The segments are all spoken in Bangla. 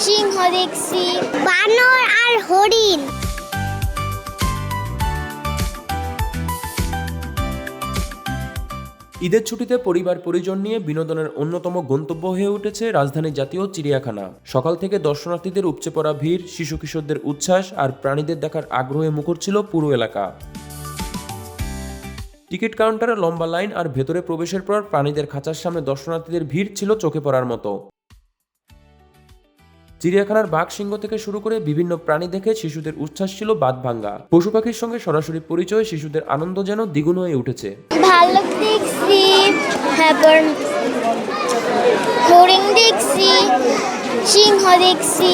সিংহ দেখছি, বানর আর হরিণ। ঈদের ছুটিতে পরিবার পরিজন নিয়ে বিনোদনের অন্যতম গন্তব্য হয়ে উঠেছে রাজধানীর জাতীয় চিড়িয়াখানা। সকাল থেকে দর্শনার্থীদের উপচে পড়া ভিড়, শিশু কিশোরদের উচ্ছ্বাস আর প্রাণীদের দেখার আগ্রহে মুখর ছিল পুরো এলাকা। টিকিট কাউন্টারে লম্বা লাইন আর ভেতরে প্রবেশের পর প্রাণীদের খাঁচার সামনে দর্শনার্থীদের ভিড় ছিল চোখে পড়ার মতো। চিড়িয়াখানার বাঘ, সিংহ থেকে শুরু করে বিভিন্ন প্রাণী দেখে শিশুদের উচ্ছ্বাস ছিল বাঁধভাঙ্গা। পশু পাখির সঙ্গে সরাসরি পরিচয়, শিশুদের আনন্দ যেন দ্বিগুণ হয়ে উঠেছে। ভাল্লুক দেখছি, হরিণ দেখছি, সিংহ দেখছি,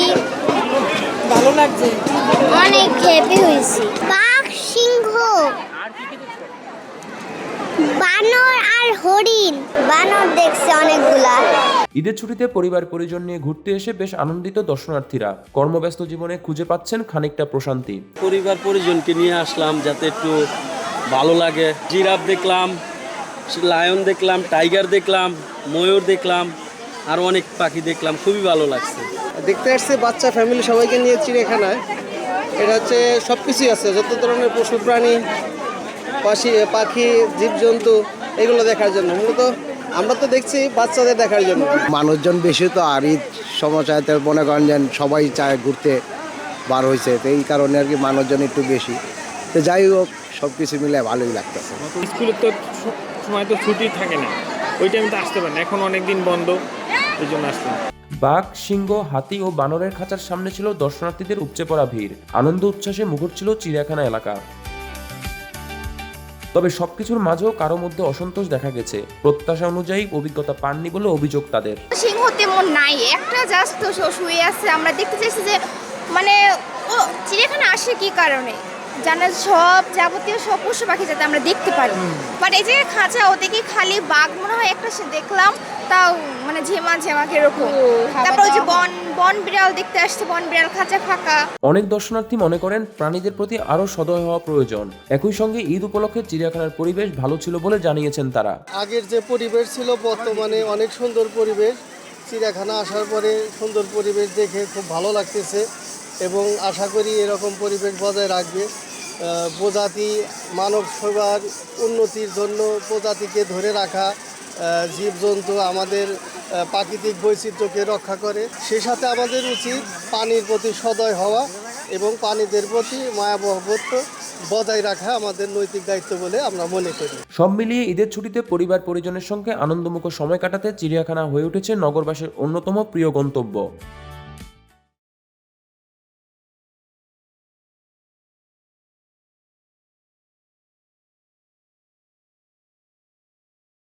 ভালো লাগছে, অনেক হ্যাপি হয়েছি। বাঘ, সিংহ, বানর আর হরিণ। বানর দেখছি অনেকগুলা। ঈদের ছুটিতে পরিবার পরিজন নিয়ে ঘুরতে এসে বেশ আনন্দিত দর্শনার্থীরা। কর্মব্যস্ত জীবনে খুঁজে পাচ্ছেন খানিকটা প্রশান্তি। পরিবার পরিজনকে নিয়ে আসলাম যাতে একটু ভালো লাগে। জিরাফ দেখলাম, লায়ন দেখলাম, টাইগার দেখলাম, ময়ূর দেখলাম, আরও অনেক পাখি দেখলাম, খুবই ভালো লাগছে। দেখতে আসছে বাচ্চা ফ্যামিলি সবাইকে নিয়ে চিড়িয়াখানায়। এটা হচ্ছে সব কিছুই আছে, যত ধরনের পশু প্রাণী, পাখি, জীবজন্তু, এগুলো দেখার জন্য। মূলত আমরা তো দেখছি বাচ্চাদের দেখার জন্য। মানুষজন বেশি তো, আর ঈদ সমস্যাতে মনে করেন যে সবাই চায় ঘুরতে বার হয়েছে, তো এই কারণে আর কি মানুষজন একটু বেশি। তো যাই হোক, সব কিছু মিলে ভালোই লাগতেছে। স্কুলের তো সময় তো ছুটি থাকে না, ওই টাইমে তো আসতে পারেন, এখন অনেকদিন বন্ধ, এই জন্য আসলাম। বাঘ, সিংহ, হাতি ও বানরের খাঁচার সামনে ছিল দর্শনার্থীদের উপচে পড়া ভিড়। আনন্দ উচ্ছ্বাসে মুখর ছিল চিড়িয়াখানা এলাকা। তবে সবকিছুর মাঝেও কারো মধ্যে অসন্তোষ দেখা গেছে। প্রত্যাশা অনুযায়ী অভিজ্ঞতা পাননি বলে অভিযোগ তাদের। সিংহ তেমন নাই, একটা জাস্ট তো শুয়ে আছে। আমরা দেখতে চাইছি যে মানে ও চিড়িয়াখানা আসে কি কারণে, জানা সব যাবতীয় সব পশু পাখি যাতে আমরা দেখতে পারি। বাট এই যে খাঁচা, ওতে কি খালি বাঘ মনে হয় একটা দেখলাম, তাও মানে ঝেমা এরকম। তারপর ওই যে বন বিড়াল দেখতে আসছে, বন বিড়াল খাঁচা ফাঁকা। অনেক দর্শনার্থী মনে করেন প্রাণীদের প্রতি আরো সদয় হওয়া প্রয়োজন। একই সঙ্গে ঈদ উপলক্ষে চিড়িয়াখানার পরিবেশ ভালো ছিল বলে জানিয়েছেন তারা। আগের যে পরিবেশ ছিল, বর্তমানে অনেক সুন্দর পরিবেশ। চিড়িয়াখানা আসার পরে সুন্দর পরিবেশ দেখে খুব ভালো লাগতেছে এবং আশা করি এরকম পরিবেশ বজায় রাখবে। প্রজাতি, মানব সেবার উন্নতির জন্য প্রজাতিকে ধরে রাখা, জীবজন্তু আমাদের প্রাকৃতিক বৈচিত্র্যকে রক্ষা করে। সে সাথে আমাদের উচিত পানির প্রতি সদয় হওয়া এবং প্রাণীদের প্রতি মায়াবহত্ব বজায় রাখা আমাদের নৈতিক দায়িত্ব বলে আমরা মনে করি। সব মিলিয়ে ঈদের ছুটিতে পরিবার পরিজনের সঙ্গে আনন্দমুখর সময় কাটাতে চিড়িয়াখানা হয়ে উঠেছে নগরবাসীর অন্যতম প্রিয় গন্তব্য।